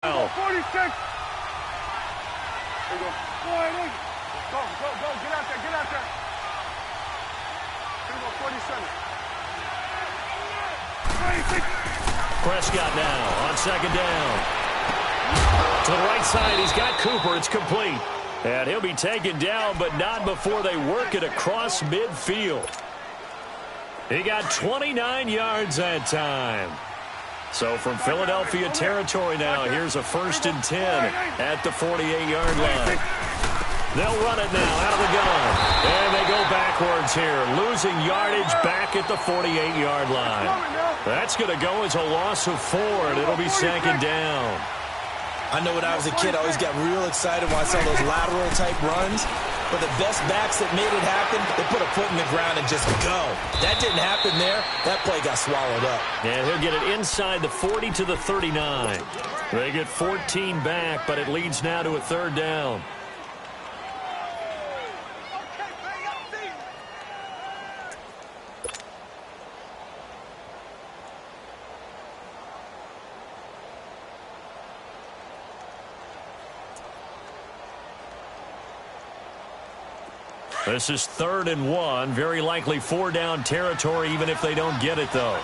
46. There you go. Go ahead. Go. Get out there. Here we go, 47. 26. Prescott now on second down. To the right side, he's got Cooper. It's complete. And he'll be taken down, but not before they work it across midfield. He got 29 yards that time. So from Philadelphia territory now, here's a 1st and 10 at the 48-yard line. They'll run it now out of the gun. And they go backwards here, losing yardage back at the 48-yard line. That's going to go as a loss of 4, and it'll be 2nd down. I know when I was a kid, I always got real excited when I saw those lateral-type runs. But the best backs that made it happen, they put a foot in the ground and just go. That didn't happen there. That play got swallowed up. And he'll get it inside the 40 to the 39. They get 14 back, but it leads now to a 3rd down. This is 3rd and 1. Very likely 4-down territory, even if they don't get it, though.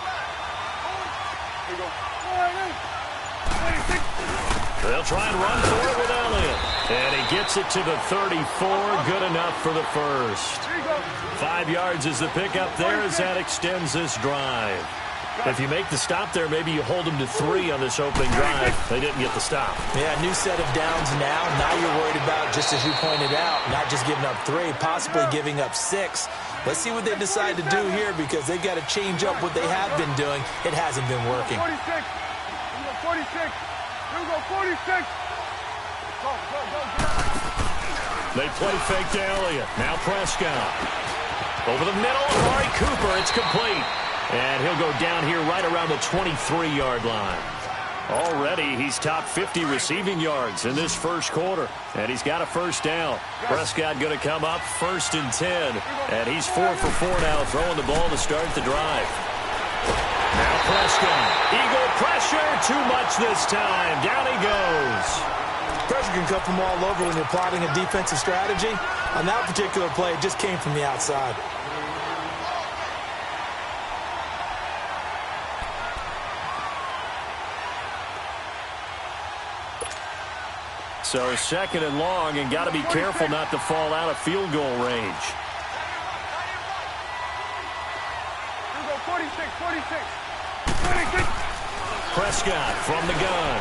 They'll try and run for it with Elliott. And he gets it to the 34. Good enough for the first. 5 yards is the pickup there as that extends this drive. If you make the stop there, maybe you hold them to 3 on this opening drive. They didn't get the stop. Yeah, new set of downs now. Now you're worried about, just as you pointed out, not just giving up 3, possibly giving up 6. Let's see what they decide to do here because they've got to change up what they have been doing. It hasn't been working. 46. Here we go, 46. Here we go, 46. Go. They play fake to Elliott. Now Prescott. Over the middle, Amari Cooper. It's complete. And he'll go down here right around the 23-yard line. Already, he's top 50 receiving yards in this first quarter. And he's got a 1st down. Prescott going to come up 1st and 10. And he's 4 for 4 now, throwing the ball to start the drive. Now Prescott. Eagle pressure. Too much this time. Down he goes. Pressure can come from all over when you're plotting a defensive strategy. On that particular play, it just came from the outside. So 2nd and long, and got to be careful not to fall out of field goal range. Here we go, 46. Prescott from the gun.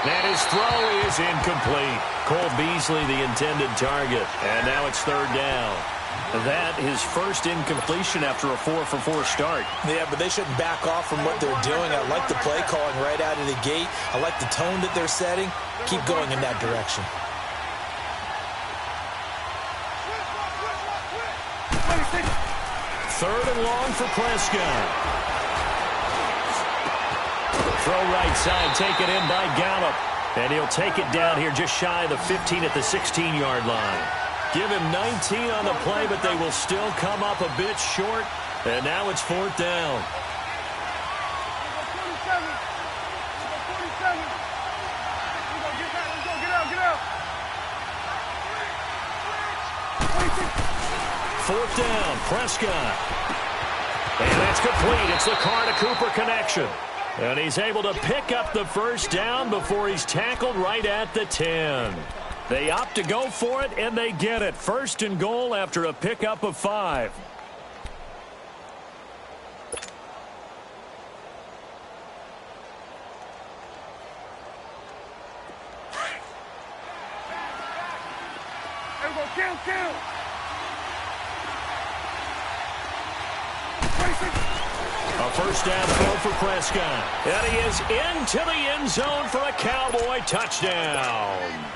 And his throw is incomplete. Cole Beasley, the intended target. And now it's 3rd down. That is first incompletion after a 4 for 4 start. Yeah, but they shouldn't back off from what they're doing. I like the play calling right out of the gate. I like the tone that they're setting. Keep going in that direction. 3rd and long for Prescott. Throw right side, taken in by Gallup. And he'll take it down here just shy of the 15 at the 16-yard line. Give him 19 on the play, but they will still come up a bit short. And now it's 4th down. Fourth down, Prescott. And it's complete. It's the Carr to Cooper connection. And he's able to pick up the 1st down before he's tackled right at the 10. They opt to go for it, and they get it. 1st and goal after a pickup of 5. There we go, kill. A 1st down throw for Prescott. And he is into the end zone for a Cowboy touchdown.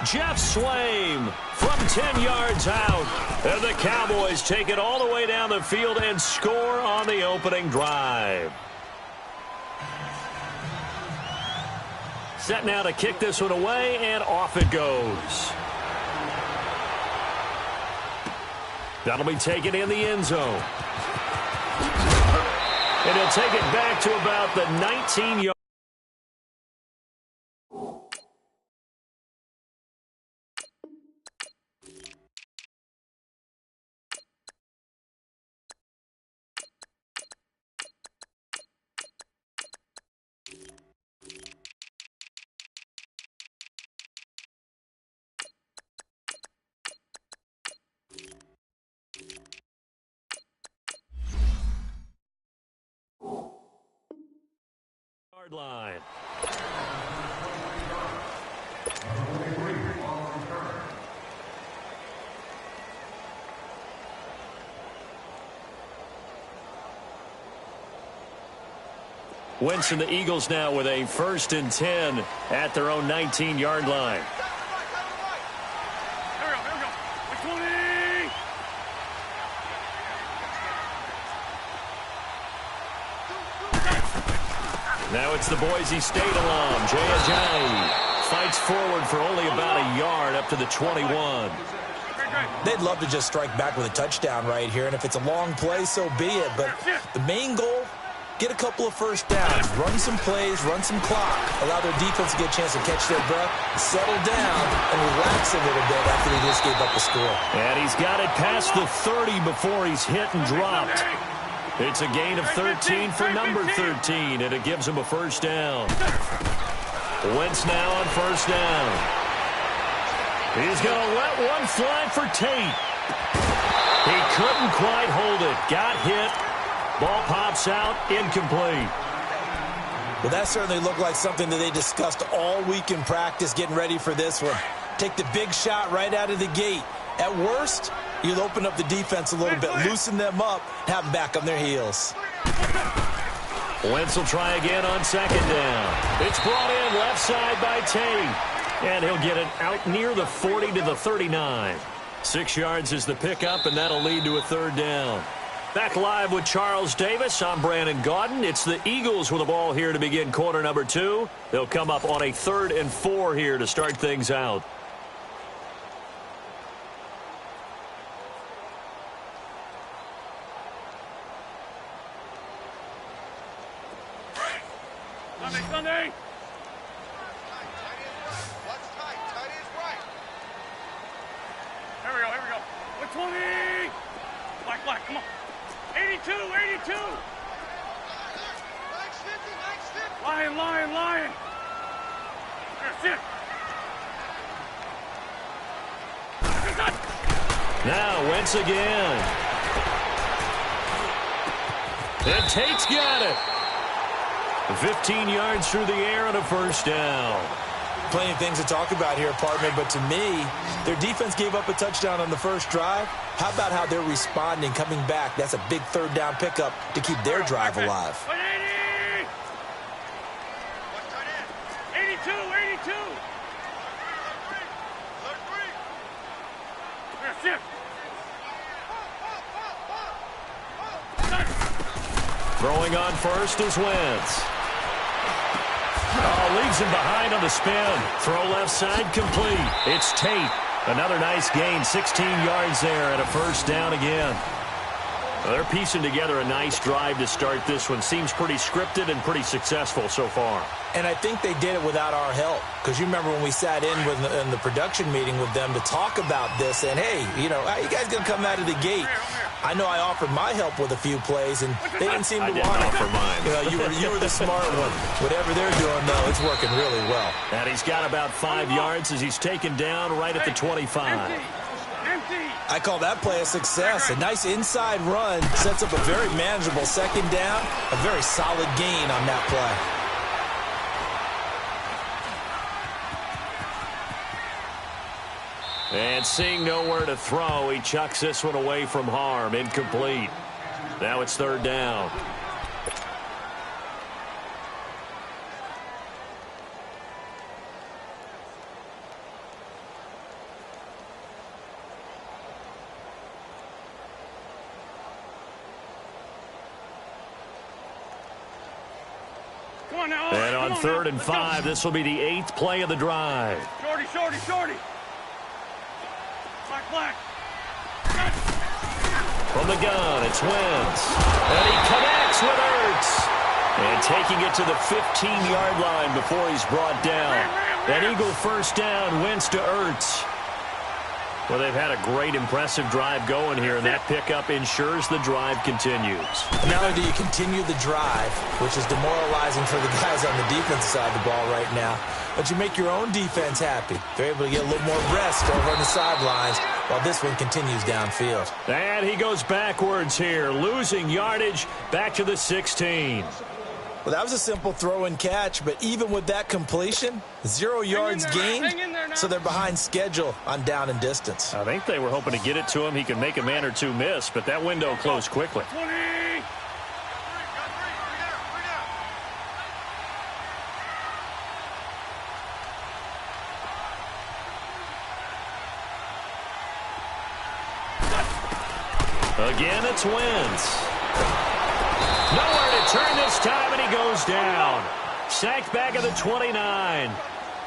Jeff Swaim from 10 yards out. And the Cowboys take it all the way down the field and score on the opening drive. Set now to kick this one away, and off it goes. That'll be taken in the end zone. And he'll take it back to about the 19-yard Yard line. Wentz and the Eagles now with a 1st and 10 at their own 19-yard line. Now it's the Boise State alum, Jay fights forward for only about a yard up to the 21. They'd love to just strike back with a touchdown right here, and if it's a long play, so be it. But the main goal, get a couple of first downs, run some plays, run some clock, allow their defense to get a chance to catch their breath, settle down, and relax a little bit after they just gave up the score. And he's got it past the 30 before he's hit and dropped. It's a gain of 13 for number 13, and it gives him a first down. Wentz now on first down. He's going to let one fly for Tate. He couldn't quite hold it. Got hit. Ball pops out, incomplete. Well, that certainly looked like something that they discussed all week in practice, getting ready for this one. Take the big shot right out of the gate. At worst, you'll open up the defense a little bit, loosen them up, have them back on their heels. Wentz will try again on second down. It's brought in left side by Tate. And he'll get it out near the 40 to the 39. 6 yards is the pickup, and that'll lead to a third down. Back live with Charles Davis. I'm Brandon Gaudin. It's the Eagles with the ball here to begin quarter number 2. They'll come up on a 3rd and 4 here to start things out. Sunday. Here we go. With 20. Black, come on. 82. Lion. Here, sit. Now Wentz again. And Tate's got it. 15 yards through the air and a first down. Plenty of things to talk about here, partner, but to me, their defense gave up a touchdown on the first drive. How about how they're responding, coming back? That's a big third down pickup to keep their drive alive. 82. Throwing on first is Wentz. Oh, leaves him behind on the spin. Throw left side complete. It's Tate. Another nice gain, 16 yards there and a first down again. Well, they're piecing together a nice drive to start this one. Seems pretty scripted and pretty successful so far. And I think they did it without our help. Because you remember when we sat in the production meeting with them to talk about this. And, hey, you guys going to come out of the gate. I know I offered my help with a few plays, and they didn't seem to want it. I didn't offer mine. You were the smart one. Whatever they're doing, though, it's working really well. And he's got about 5 yards as he's taken down right at the 25. I call that play a success. A nice inside run sets up a very manageable second down. A very solid gain on that play. And seeing nowhere to throw, he chucks this one away from harm. Incomplete. Now it's third down. And on 3rd and 5, this will be the 8th play of the drive. Shorty. Black. From the gun, it's Wentz. And he connects with Ertz. And taking it to the 15-yard line before he's brought down. An Eagle first down, Wentz to Ertz. Well, they've had a great, impressive drive going here, and that pickup ensures the drive continues. Not only do you continue the drive, which is demoralizing for the guys on the defensive side of the ball right now, but you make your own defense happy. They're able to get a little more rest over on the sidelines while this one continues downfield. And he goes backwards here, losing yardage back to the 16. Well, that was a simple throw and catch, but even with that completion, 0 yards gained, so they're behind schedule on down and distance. I think they were hoping to get it to him. He could make a man or two miss, but that window closed quickly. 20. Again, it's Wentz. Nowhere to turn this time, and he goes down. Sacked back at the 29.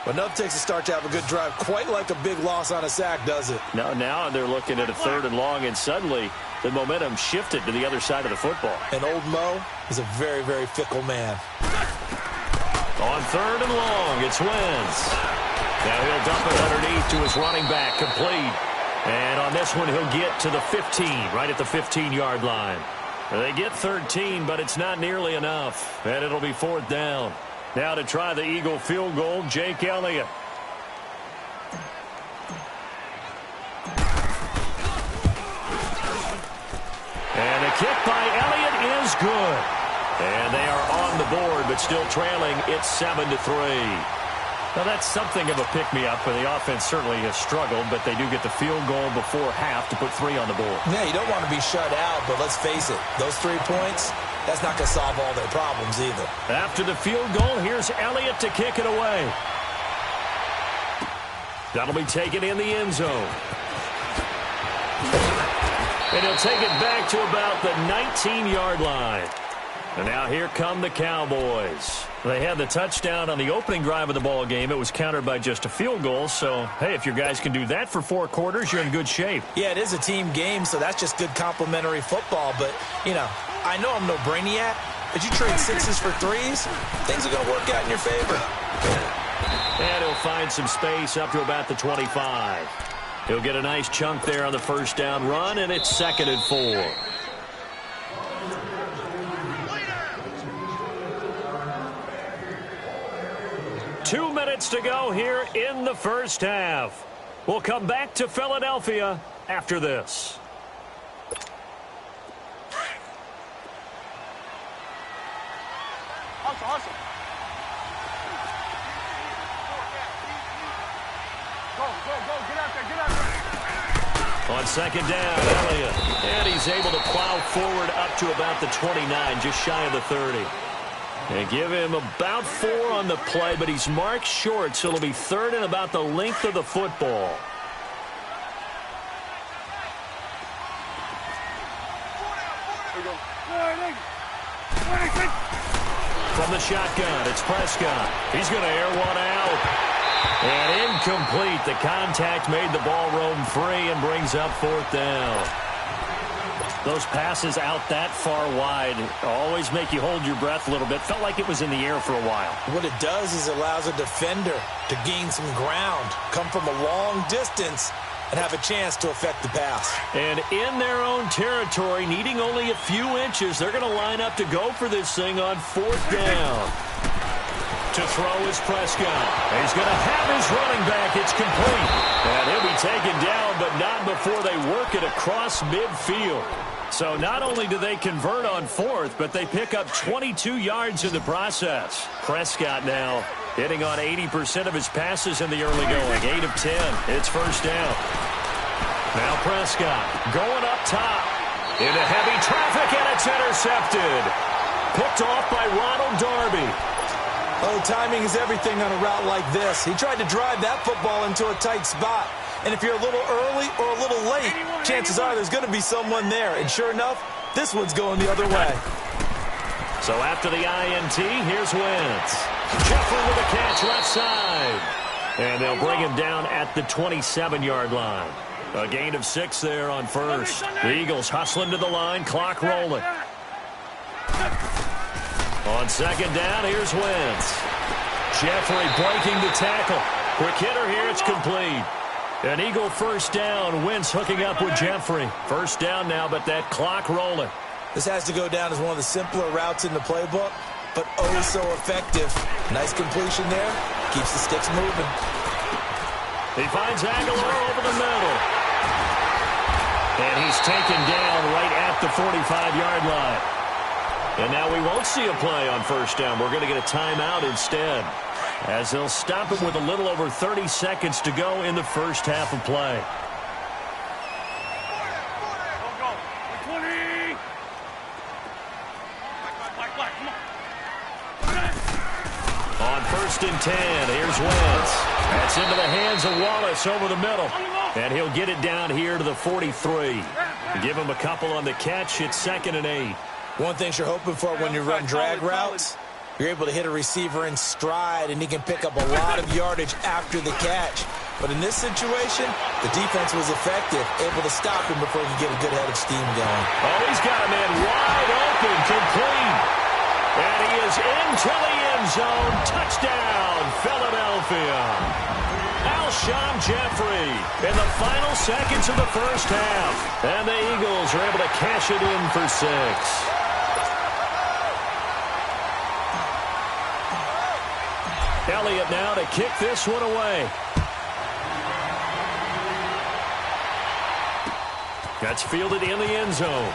But enough takes a start to have a good drive. Quite like a big loss on a sack, does it? Now they're looking at a 3rd and long, and suddenly the momentum shifted to the other side of the football. And old Mo is a very, very fickle man. On 3rd and long, it's Wentz. Now he'll dump it underneath to his running back, complete. And on this one, he'll get to the 15, right at the 15-yard line. They get 13, but it's not nearly enough, and it'll be 4th down. Now to try the Eagle field goal, Jake Elliott. And the kick by Elliott is good. And they are on the board, but still trailing. It's 7-3. Now, that's something of a pick-me-up, and the offense certainly has struggled, but they do get the field goal before half to put 3 on the board. Yeah, you don't want to be shut out, but let's face it, those 3 points, that's not going to solve all their problems either. After the field goal, here's Elliott to kick it away. That'll be taken in the end zone. And he'll take it back to about the 19-yard line. And now here come the Cowboys. They had the touchdown on the opening drive of the ball game. It was countered by just a field goal. So, hey, if your guys can do that for 4 quarters, you're in good shape. Yeah, it is a team game, so that's just good complimentary football. But, you know, I know I'm no brainiac, but you trade 6s for 3s, things are going to work out in your favor. And he'll find some space up to about the 25. He'll get a nice chunk there on the first down run, and it's 2nd and 4. Two minutes to go here in the first half. We'll come back to Philadelphia after this. Hustle. Go. Get out there. On 2nd down, Elliott. And he's able to plow forward up to about the 29, just shy of the 30. And give him about 4 on the play, but he's marked short, so it'll be 3rd and about the length of the football. From the shotgun, it's Prescott. He's going to air one out. And incomplete. The contact made the ball roam free and brings up 4th down. Those passes out that far wide always make you hold your breath a little bit. Felt like it was in the air for a while. What it does is it allows a defender to gain some ground, come from a long distance, and have a chance to affect the pass. And in their own territory, needing only a few inches, they're going to line up to go for this thing on 4th down. To throw is Prescott. He's going to have his running back. It's complete. And he'll be taken down, but not before they work it across midfield. So not only do they convert on 4th, but they pick up 22 yards in the process. Prescott now hitting on 80% of his passes in the early going. 8 of 10. It's 1st down. Now Prescott going up top. Into heavy traffic, and it's intercepted. Picked off by Ronald Darby. Oh, timing is everything on a route like this. He tried to drive that football into a tight spot. And if you're a little early or a little late, chances are there's going to be someone there. And sure enough, this one's going the other way. So after the INT, here's Wentz. Jeffrey with a catch left side. And they'll bring him down at the 27-yard line. A gain of 6 there on 1st. The Eagles hustling to the line, clock rolling. On 2nd down, here's Wentz. Jeffrey breaking the tackle. Quick hitter here, it's complete. An Eagle 1st down. Wentz hooking up with Jeffrey. 1st down now, but that clock rolling. This has to go down as one of the simpler routes in the playbook, but oh so effective. Nice completion there. Keeps the sticks moving. He finds Aguilar over the middle. And he's taken down right at the 45-yard line. And now we won't see a play on first down. We're going to get a timeout instead, as they'll stop it with a little over 30 seconds to go in the first half of play. Go. 20. On first and 10, here's Wentz. That's into the hands of Wallace over the middle. And he'll get it down here to the 43. Give him a couple on the catch. It's 2nd and 8. One thing you're hoping for when you run drag routes, you're able to hit a receiver in stride, and he can pick up a lot of yardage after the catch. But in this situation, the defense was effective, able to stop him before he could get a good head of steam going. Oh, he's got a man wide open, complete. And he is into the end zone. Touchdown, Philadelphia. Alshon Jeffrey in the final seconds of the first half. And the Eagles are able to cash it in for 6. Elliott now to kick this one away. That's fielded in the end zone.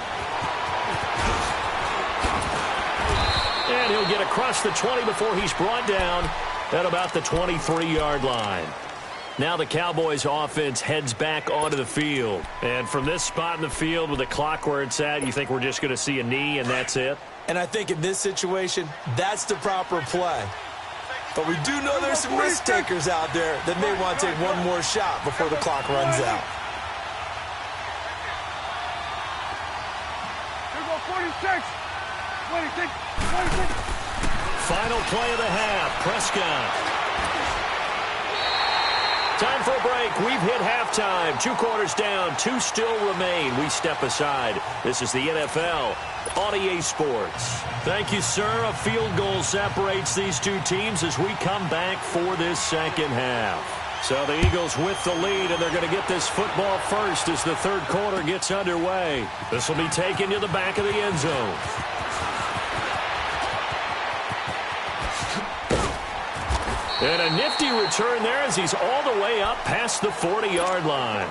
And he'll get across the 20 before he's brought down at about the 23-yard line. Now the Cowboys offense heads back onto the field. And from this spot in the field with the clock where it's at, you think we're just going to see a knee and that's it? And I think in this situation, that's the proper play. But we do know there's some risk takers out there that may want to take one more shot before the clock runs out. Here go 46. 26. 26. Final play of the half. Prescott. Time for a break. We've hit halftime. 2 quarters down. 2 still remain. We step aside. This is the NFL on EA Sports. Thank you, sir. A field goal separates these two teams as we come back for this second half. So the Eagles with the lead, and they're going to get this football first as the third quarter gets underway. This will be taken to the back of the end zone. And a nifty return there as he's all the way up past the 40-yard line.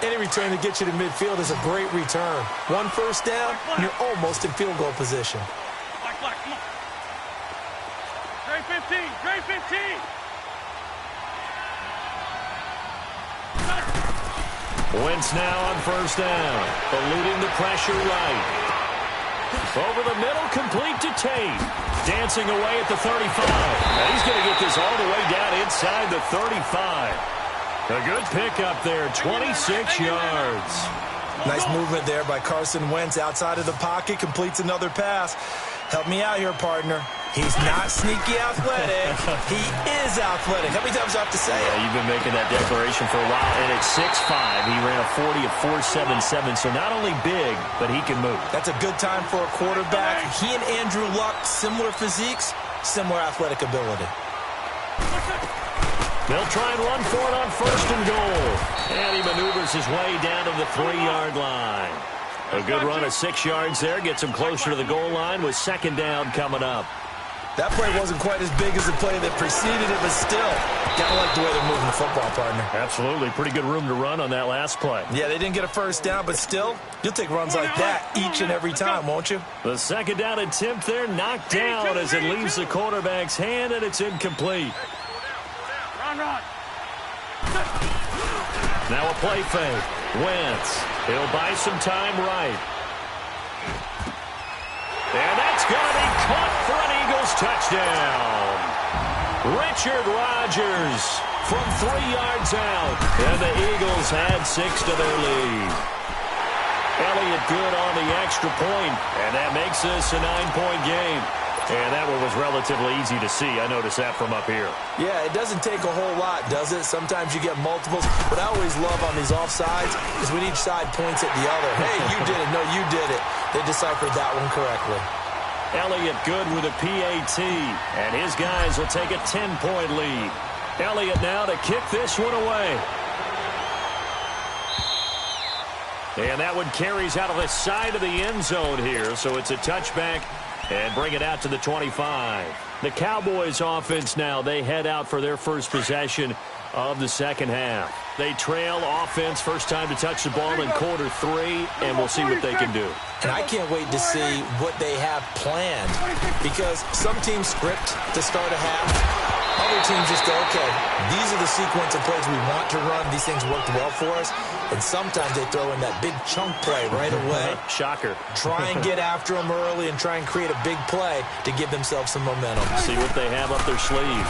Any return that gets you to midfield is a great return. 1 first down, and you're almost in field goal position. Black, come on. Grade 15. Grade 15. Wentz now on first down, eluding the pressure right. Over the middle, complete to Tate. Dancing away at the 35. And he's going to get this all the way down inside the 35. A good pickup there, 26 yards. Nice movement there by Carson Wentz outside of the pocket, completes another pass. Help me out here, partner. He's not sneaky athletic. He is athletic. How many times do I have to say it? Yeah, you've been making that declaration for a while. And at 6'5", he ran a 40 of 4.77. So not only big, but he can move. That's a good time for a quarterback. He and Andrew Luck, similar physiques, similar athletic ability. They'll try and run for it on first and goal. And he maneuvers his way down to the 3-yard line. A good run of 6 yards there. Gets him closer to the goal line with second down coming up. That play wasn't quite as big as the play that preceded it, but still, gotta like the way they're moving the football, partner. Absolutely. Pretty good room to run on that last play. Yeah, they didn't get a first down, but still, you'll take runs like that each and every time, won't you? The second down attempt there knocked down as it leaves the quarterback's hand, and it's incomplete. Run. Now a play fake. Wentz. He'll buy some time right. And that's going to be caught for an Eagles touchdown. Richard Rodgers from 3 yards out. And the Eagles had 6 to their lead. Elliott good on the extra point, and that makes this a 9-point game. And that one was relatively easy to see. I noticed that from up here. Yeah, it doesn't take a whole lot, does it? Sometimes you get multiples. What I always love on these offsides is when each side points at the other. Hey, you did it. No, you did it. They deciphered that one correctly. Elliott good with a PAT, and his guys will take a 10-point lead. Elliott now to kick this one away. And that one carries out of the side of the end zone here, so it's a touchback and bring it out to the 25. The Cowboys offense now, they head out for their first possession of the second half. They trail offense, first time to touch the ball in quarter 3, and we'll see what they can do. And I can't wait to see what they have planned, because some teams script to start a half. Other teams just go, okay, these are the sequence of plays we want to run. These things worked well for us. And sometimes they throw in that big chunk play right away. Shocker. Try and get after them early and try and create a big play to give themselves some momentum. See what they have up their sleeve.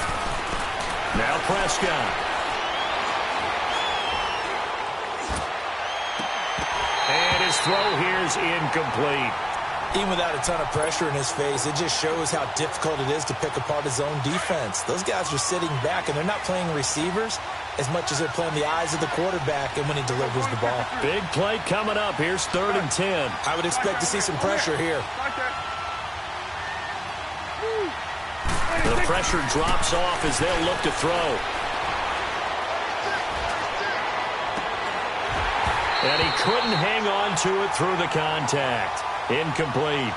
Now Prescott. And his throw here is incomplete. Even without a ton of pressure in his face, it just shows how difficult it is to pick apart his own defense. Those guys are sitting back, and they're not playing receivers as much as they're playing the eyes of the quarterback and when he delivers the ball. Big play coming up. Here's 3rd and 10. I would expect to see some pressure here. The pressure drops off as they'll look to throw. And he couldn't hang on to it through the contact. Incomplete.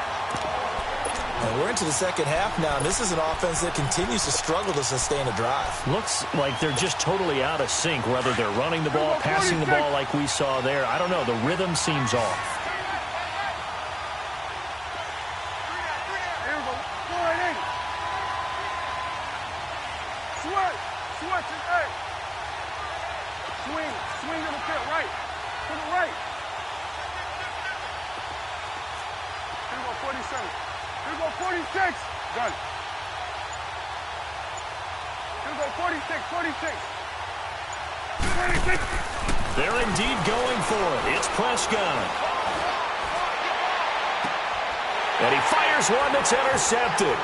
And we're into the second half now, and this is an offense that continues to struggle to sustain a drive. Looks like they're just totally out of sync, whether they're running the ball, passing the ball like we saw there. I don't know. The rhythm seems off. Swing to the pit, right. To the right. Here we go, 47. Here we go, 46. Done. Here we go, 46, 46. 46. They're indeed going for it. It's Prescott. And he fires one that's intercepted.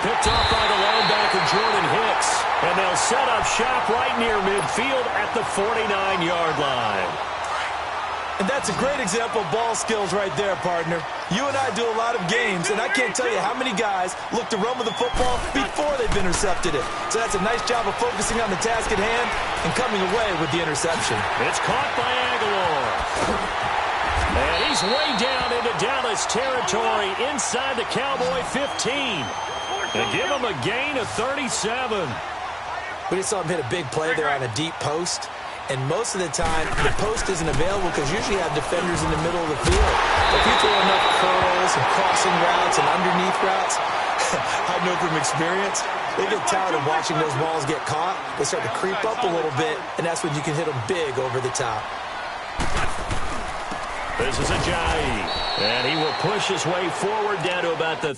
Picked off by the linebacker, Jordan Hicks. And they'll set up shop right near midfield at the 49-yard line. And that's a great example of ball skills right there, partner. You and I do a lot of games, and I can't tell you how many guys look to run with the football before they've intercepted it. So that's a nice job of focusing on the task at hand and coming away with the interception. It's caught by Aguilar. And he's way down into Dallas territory inside the Cowboy 15. And give him a gain of 37. We just saw him hit a big play there on a deep post. And most of the time, the post isn't available because you usually have defenders in the middle of the field. If you throw enough curls and crossing routes and underneath routes, I know from experience, they get tired of watching those balls get caught. They start to creep up a little bit, and that's when you can hit them big over the top. This is Ajayi, and he will push his way forward down to about the